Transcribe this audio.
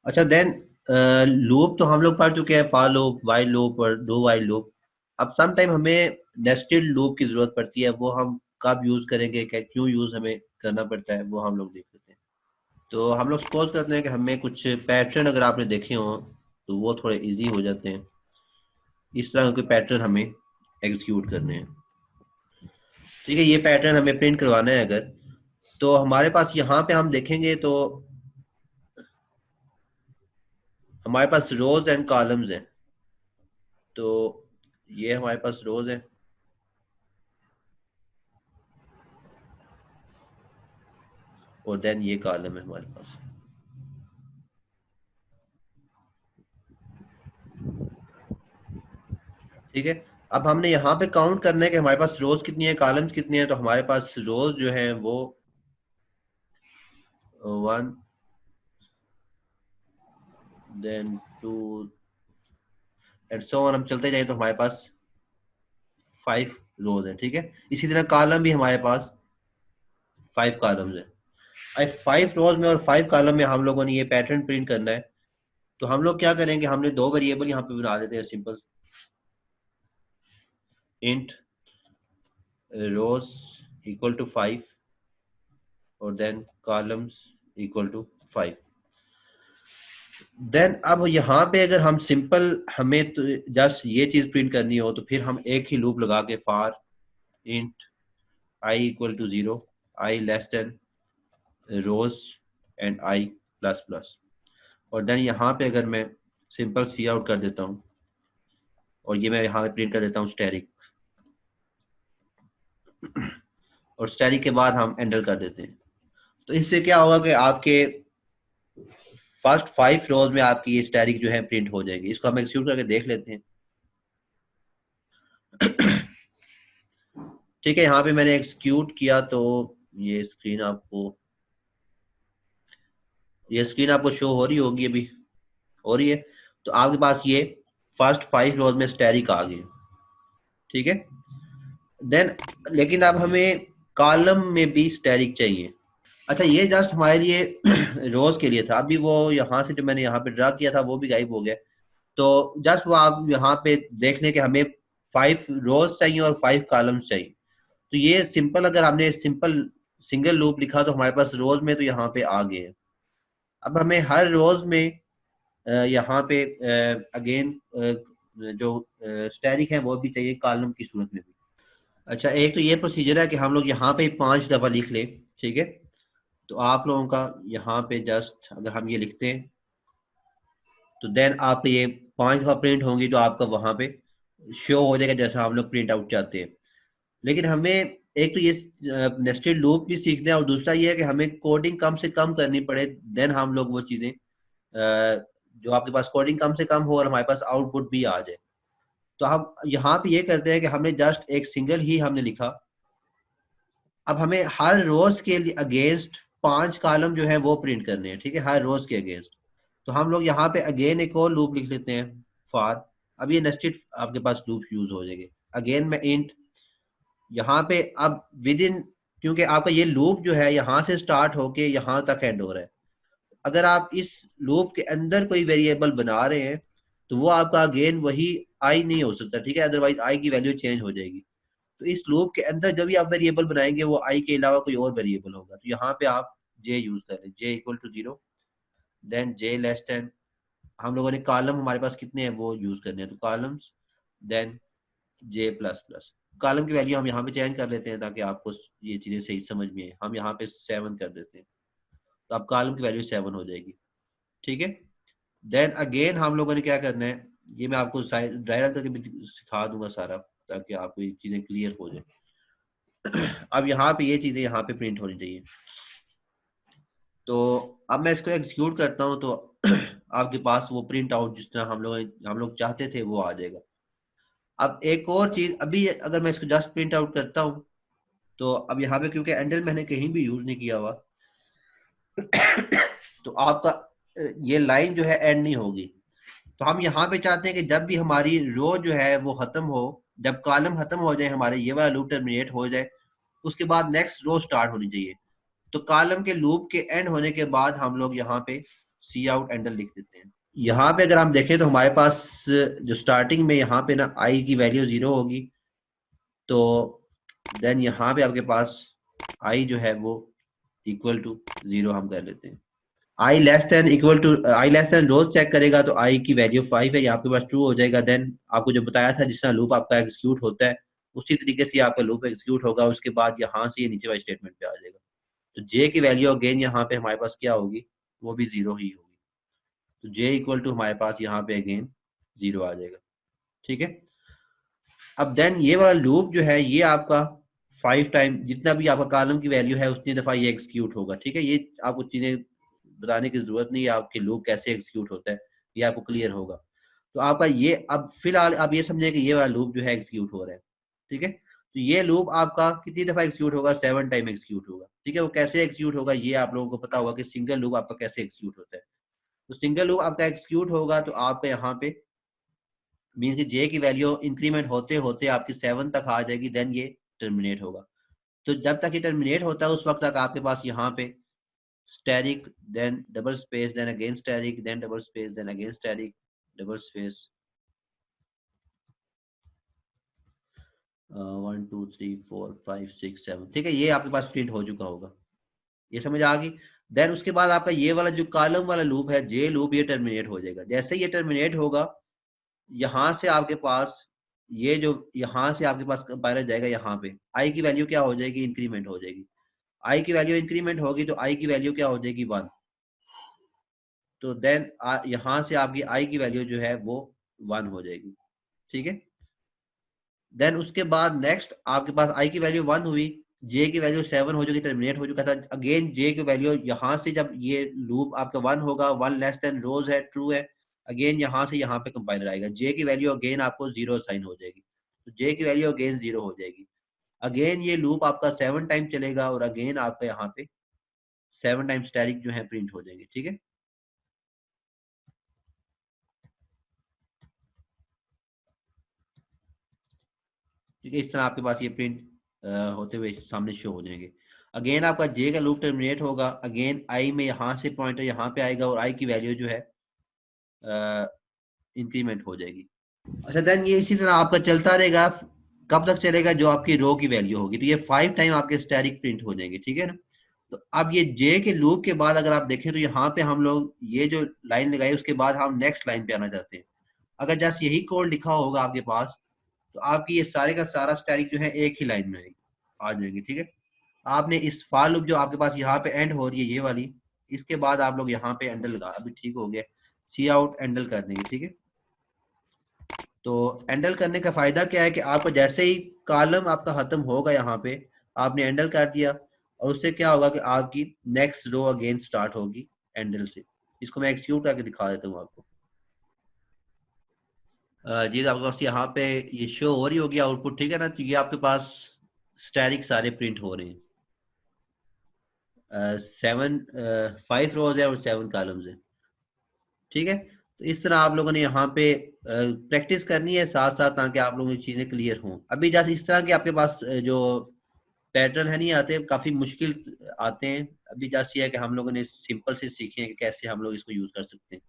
अच्छा then loop तो हम लोग पढ़ चुके हैं, फॉर लूप, व्हाइल लूप और डू व्हाइल लूप। अब सम टाइम हमें नेस्टेड लूप की जरूरत पड़ती है, वो हम कब यूज करेंगे, क्या क्यों यूज हमें करना पड़ता है, वो हम लोग देख लेते हैं। तो हम लोग सपोज करते हैं कि हमें कुछ पैटर्न अगर आपने देखे हो तो वो थोड़े इजी हो जाते हैं। इस तरह के पैटर्न हमें एग्जीक्यूट करने हैं। ठीक है, ये पैटर्न हमें प्रिंट करवाना है अगर, तो हमारे पास यहाँ पे हम देखेंगे तो हमारे पास रोज एंड कॉलम्स हैं। तो ये हमारे पास रोज है और देन ये कॉलम है हमारे पास। ठीक है, अब हमने यहाँ पे काउंट करना है कि हमारे पास रोज कितनी है, कॉलम्स कितनी है। तो हमारे पास रोज जो है वो 1, देन 2 एंड सो ऑन, हम चलते जाए तो हमारे पास 5 रोज है। ठीक है, इसी तरह कॉलम भी हमारे पास 5 कॉलम्स है। अब 5 रोज में और 5 कॉलम में हम लोगों ने ये पैटर्न प्रिंट करना है। तो हम लोग क्या करेंगे, हमने दो वेरिएबल यहाँ पे बना देते हैं simple, int rows equal to 5 और then columns equal to 5। Then अब यहाँ पे अगर हम सिंपल, हमें तो जस्ट ये चीज प्रिंट करनी हो तो फिर हम एक ही लूप लगा के for int i equal to 0, i less than rows and i plus plus. और देन यहाँ पे अगर मैं सिंपल सी आउट कर देता हूँ और ये मैं यहाँ पे प्रिंट कर देता हूँ स्टैटिक, और स्टैटिक के बाद हम एंटर कर देते हैं। तो इससे क्या होगा कि आपके फर्स्ट 5 रोज में आपकी ये स्टैटिक जो है प्रिंट हो जाएगी। इसको हम एक्सिक्यूट करके देख लेते हैं। ठीक है, यहाँ पे मैंने एक्सिक्यूट किया तो ये स्क्रीन आपको ये स्क्रीन आपको शो हो रही होगी, अभी हो रही है। तो आपके पास ये फर्स्ट 5 रोज में स्टैटिक आ गए। ठीक है, देन लेकिन अब हमें कॉलम में भी स्टैटिक चाहिए। अच्छा, ये जस्ट हमारे लिए रोज के लिए था। अभी वो यहाँ से जो मैंने यहाँ पे ड्रा किया था वो भी गायब हो गया। तो जस्ट वो आप यहाँ पे देख लें कि हमें 5 रोज चाहिए और 5 कॉलम्स चाहिए। तो ये सिंपल, अगर हमने सिंपल सिंगल लूप लिखा तो हमारे पास रोज में तो यहाँ पे आ गए हैं। अब हमें हर रोज में यहाँ पे अगेन जो स्टैटिक है वो भी चाहिए कॉलम की सूरत में भी। अच्छा, एक तो ये प्रोसीजर है कि हम लोग यहाँ पे 5 दफा लिख लें। ठीक है, तो आप लोगों का यहाँ पे जस्ट अगर हम ये लिखते हैं तो देन आप ये 5 दफा प्रिंट होंगी तो आपका वहां पे शो हो जाएगा जैसा हम लोग प्रिंट आउट चाहते हैं। लेकिन हमें एक तो ये नेस्टेड लूप भी सीखना है और दूसरा ये है कि हमें कोडिंग कम से कम करनी पड़े, देन हम लोग वो चीजें जो आपके पास कोडिंग कम से कम हो और हमारे पास आउटपुट भी आ जाए। तो हम यहाँ पे ये करते हैं कि हमने जस्ट एक सिंगल ही हमने लिखा। अब हमें हर रोज के लिए अगेंस्ट 5 कॉलम जो है वो प्रिंट करने हैं। ठीक है, हर रोज के अगेंस्ट। तो हम लोग यहाँ पे अगेन एक और लूप लिख लेते हैं फॉर। अब ये नेस्टेड आपके पास लूप यूज हो जाएंगे। अगेन मैं इंट यहाँ पे अब विद इन, क्योंकि आपका ये लूप जो है यहाँ से स्टार्ट होके यहाँ तक एंड हो रहा है। अगर आप इस लूप के अंदर कोई वेरिएबल बना रहे हैं तो वो आपका अगेन वही आई नहीं हो सकता। ठीक है, अदरवाइज आई की वैल्यू चेंज हो जाएगी। तो इस लूप के अंदर जब भी आप वेरिएबल बनाएंगे वो आई के अलावा कोई और वेरिएबल होगा। तो यहाँ पे आप जे यूज करें, j equal to 0, then j less than, हम लोगों ने कॉलम हमारे पास कितने हैं वो यूज करने हैं, तो कॉलम्स, देन जे प्लस प्लस। कॉलम की वैल्यू हम यहाँ पे चेंज कर लेते हैं ताकि आपको ये चीजें सही समझ में आए। हम यहाँ पे 7 कर देते हैं तो अब कॉलम की वैल्यू 7 हो जाएगी। ठीक है, देन अगेन हम लोगों ने क्या करना है, ये मैं आपको ड्राई रन करके भी सिखा दूंगा सारा, ताकि आपको ये चीजें क्लियर हो जाए। अब यहाँ पे ये चीजें यहाँ पे प्रिंट होनी चाहिए। तो अब मैं इसको एग्जीक्यूट करता हूँ तो आपके पास वो प्रिंट आउट जिस तरह हम लोग चाहते थे वो आ जाएगा। अब एक और चीज, अभी अगर मैं इसको जस्ट प्रिंट आउट करता हूँ तो अब यहाँ पे क्योंकि एंडल मैंने कहीं भी यूज नहीं किया हुआ तो आपका ये लाइन जो है एंड नहीं होगी। तो हम यहाँ पे चाहते हैं कि जब भी हमारी रो जो है वो खत्म हो, जब कॉलम खत्म हो जाए, हमारे ये वाला लूप टर्मिनेट हो जाए, उसके बाद नेक्स्ट रो स्टार्ट होनी चाहिए। तो कॉलम के लूप के एंड होने के बाद हम लोग यहाँ पे सी आउट एंडल लिख देते हैं। यहाँ पे अगर हम देखें तो हमारे पास जो स्टार्टिंग में यहाँ पे ना आई की वैल्यू 0 होगी, तो देन यहाँ पे आपके पास आई जो है वो इक्वल टू 0 हम कर लेते हैं। I less than equal to I less than रोज चेक करेगा तो आई की वैल्यू 5 है, यहाँ आपके पास ट्रू हो जाएगा। देन आपको जो बताया था जिस तरह लूप आपका एग्जीक्यूट होता है उसी तरीके से आपका लूप एग्जीक्यूट होगा। उसके बाद यहाँ से ये नीचे वाले स्टेटमेंट पे आ जाएगा। तो जे की वैल्यू अगेन यहाँ पे हमारे पास क्या होगी, वो भी 0 ही होगी। तो जे इक्वल टू हमारे पास यहाँ पे अगेन 0 आ जाएगा। ठीक है। अब देन ये वाला लूप जो है ये आपका 5 टाइम जितना भी आपका कॉलम की वैल्यू है उतनी दफा ये एग्जीक्यूट होगा। ठीक है। ये आपको चीजें बताने की जरूरत नहीं है, आपके लूप कैसे एग्जीक्यूट होता है ये आपको क्लियर होगा। तो आपका ये अब फिलहाल आप ये समझे कि ये वाला लूप जो है एग्जीक्यूट हो रहा है। ठीक है। तो ये लूप आपका कितनी दफा एग्जीक्यूट होगा, 7 टाइम एग्जीक्यूट होगा। ठीक है। वो कैसे एग्जीक्यूट होगा ये आप लोगों को पता होगा कि सिंगल लूप आपका कैसे एग्जीक्यूट होता है। तो सिंगल लूप आपका एग्जीक्यूट होगा तो आपका यहाँ पे मीन कि जे की वैल्यू इंक्रीमेंट होते होते आपकी 7 तक आ जाएगी, देन ये टर्मिनेट होगा। तो जब तक ये टर्मिनेट होता है उस वक्त तक आपके पास यहाँ पे static then double space then again static then double space then again static double space 1 2 3 4 5 6 7। ठीक है। ये आपके पास प्रिंट हो चुका होगा। ये समझ आ गई। देन उसके बाद आपका ये वाला जो कॉलम वाला लूप है जे लूप, ये टर्मिनेट हो जाएगा। जैसे ये टर्मिनेट होगा यहाँ से आपके पास ये जो यहाँ से आपके पास कंपाइलर जाएगा, यहाँ पे आई की वैल्यू क्या हो जाएगी, इंक्रीमेंट हो जाएगी। आई की वैल्यू इंक्रीमेंट होगी तो आई की वैल्यू क्या हो जाएगी, 1। तो देन यहाँ से आपकी आई की वैल्यू जो है वो 1 हो जाएगी। ठीक है। देन उसके बाद नेक्स्ट आपके पास आई की वैल्यू 1 हुई, जे की वैल्यू 7 हो चुकी, टर्मिनेट हो चुका था। अगेन जे की वैल्यू यहाँ से जब ये लूप आपका 1 होगा, 1 लेस देन रोज है, ट्रू है, अगेन यहाँ से यहाँ पे कंपाइलर आएगा, जे की वैल्यू अगेन आपको 0 साइन हो जाएगी। तो जे की वैल्यू अगेन 0 हो जाएगी। अगेन ये लूप आपका 7 टाइम चलेगा और अगेन आपका यहाँ पे 7 टाइम स्टैटिक जो है प्रिंट हो जाएंगे। ठीक है। ठीक है। इस तरह आपके पास ये प्रिंट होते हुए सामने शो हो जाएंगे। अगेन आपका जे का लूप टर्मिनेट होगा, अगेन आई में यहाँ से पॉइंटर यहाँ पे आएगा और आई की वैल्यू जो है इंक्रीमेंट हो जाएगी। अच्छा देन ये इसी तरह आपका चलता रहेगा। कब तक चलेगा, जो आपकी रो की वैल्यू होगी। तो ये 5 टाइम आपके स्टैटिक प्रिंट हो जाएंगे। ठीक है ना। तो अब ये जे के लूप के बाद अगर आप देखें तो यहाँ पे हम लोग ये जो लाइन लगाई उसके बाद हम नेक्स्ट लाइन पे आना चाहते हैं। अगर जस्ट यही कोड लिखा होगा आपके पास तो आपकी ये सारे का सारा स्टैटिक जो है एक ही लाइन में आ जाएगी। ठीक है। आपने इस फॉर लूप जो आपके पास यहाँ पे एंड हो रही है ये वाली, इसके बाद आप लोग यहाँ पे एंडल लगा, अभी ठीक हो गया, सी आउट एंडल कर देंगे। ठीक है। तो एंडल करने का फायदा क्या है कि आपको जैसे ही कॉलम आपका खत्म होगा यहाँ पे आपने एंडल कर दिया और उससे क्या होगा कि आपकी नेक्स्ट रो अगेन स्टार्ट होगी एंडल से। इसको मैं एक्सिक्यूट करके दिखा देता हूँ आपको। जी आपके पास यहाँ पे ये शो हो रही होगी आउटपुट। ठीक है ना। तो ये आपके पास स्टैटिक सारे प्रिंट हो रहे हैं। 5 रोज है और 7 कॉलम्स है। ठीक है। तो इस तरह आप लोगों ने यहाँ पे प्रैक्टिस करनी है साथ साथ, ताकि आप लोगों की चीजें क्लियर हों। अभी जैसे इस तरह के आपके पास जो पैटर्न है नहीं आते, काफी मुश्किल आते हैं। अभी जैसे है कि हम लोगों ने सिंपल से सीखे हैं कि कैसे हम लोग इसको यूज कर सकते हैं।